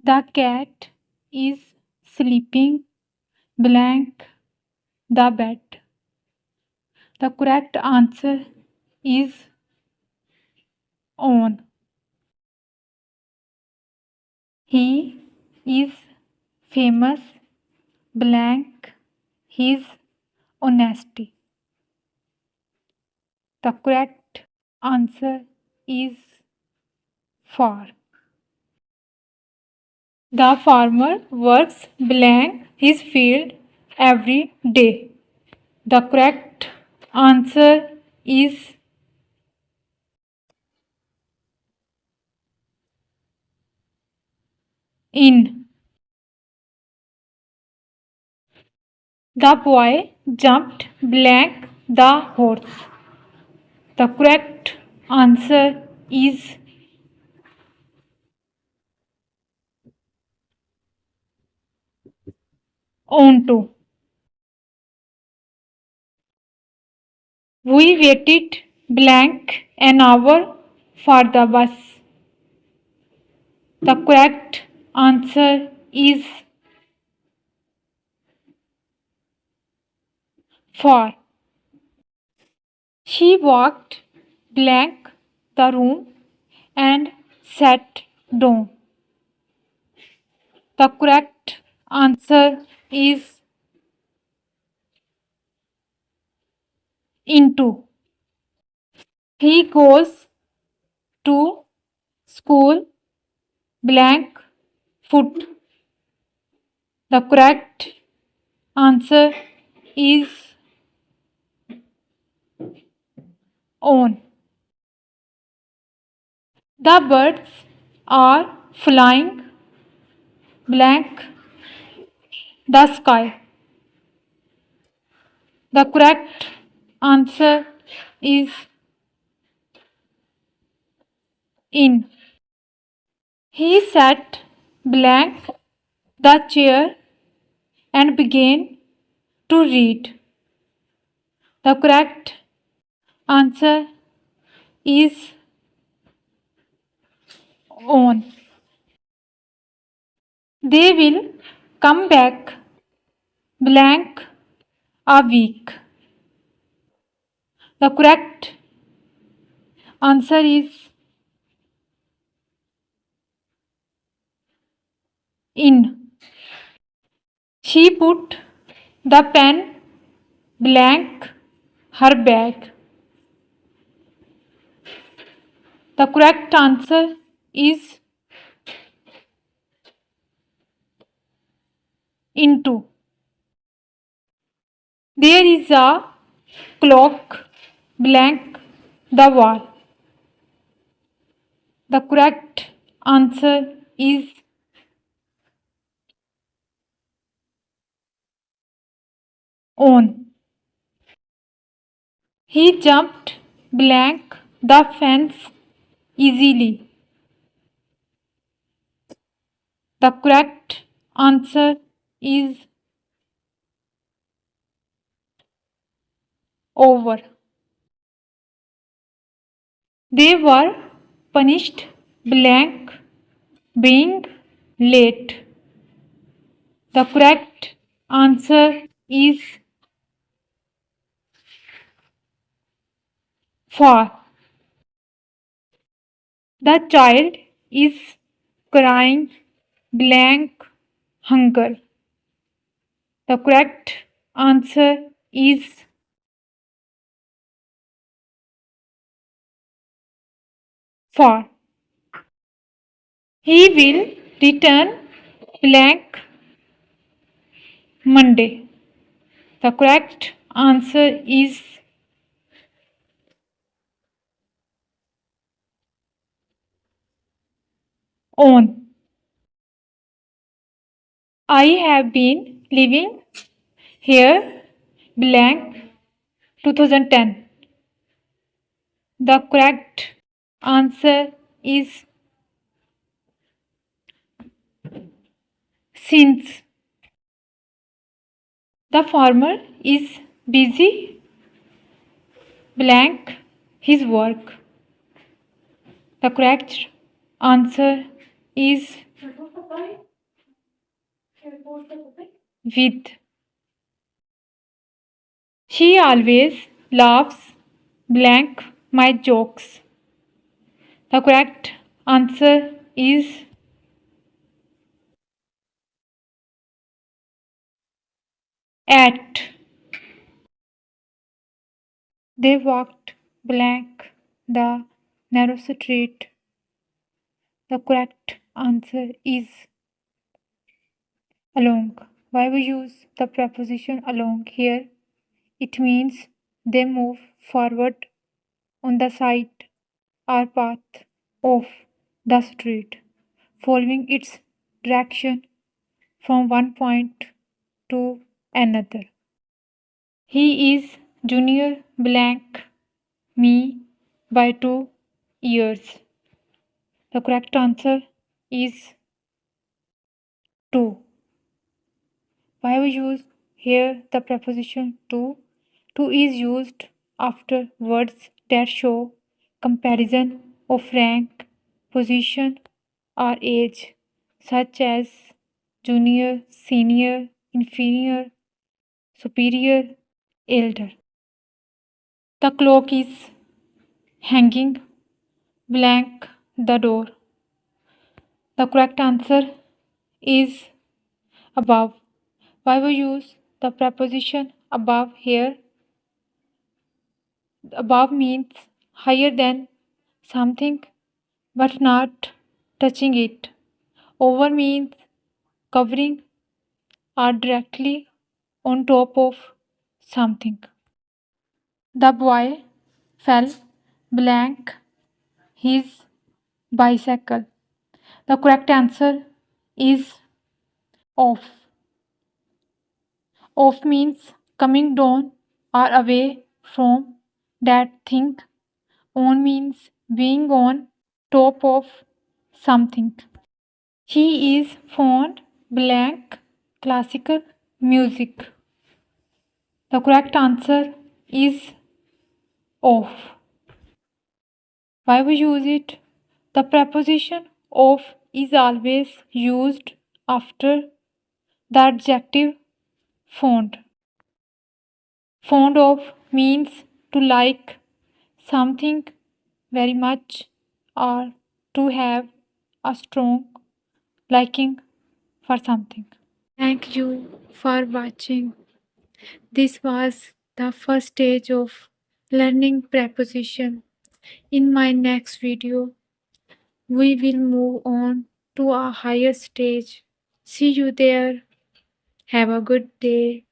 The cat is sleeping blank the bed. The correct answer is on. He is famous blank his honesty. The correct answer is for. The farmer works blank his field every day. The correct answer is in. The boy jumped blank the horse. The correct answer is onto. We waited blank an hour for the bus. The correct answer is for. She walked blank the room and sat down. The correct answer is into. He goes to school blank foot. The correct answer is on. The birds are flying blank the sky. The correct answer is in. He sat blank the chair and began to read. The correct answer is on. They will come back blank a week. The correct answer is in. She put the pen blank her bag. The correct answer is into. There is a clock blank the wall. The correct answer is on. He jumped blank the fence easily. The correct answer is over. They were punished blank being late. The correct answer is for. The child is crying blank hunger. The correct answer is for. He will return blank Monday. The correct answer is on. I have been living here blank 2010. The correct answer is since. The farmer is busy blank his work. The correct answer is With. She always laughs blank my jokes. The correct answer is at. They walked blank the narrow street. The correct answer is along. Why we use the preposition along here? It means they move forward on the side or path of the street, following its direction from one point to another. He is junior blank me by 2 years. The correct answer is 2. Why we use here the preposition to? To is used after words that show comparison of rank, position, or age, such as junior, senior, inferior, superior, elder. The clock is hanging blank the door. The correct answer is above. Why we use the preposition above here? Above means higher than something but not touching it. Over means covering or directly on top of something. The boy fell blank his bicycle. The correct answer is off. Off means coming down or away from that thing. On means being on top of something. He is fond blank classical music. The correct answer is off. Why we use it? The preposition of is always used after the adjective fond. Fond of means to like something very much or to have a strong liking for something. Thank you for watching. This was the first stage of learning preposition. In my next video, we will move on to a higher stage. See you there. Have a good day.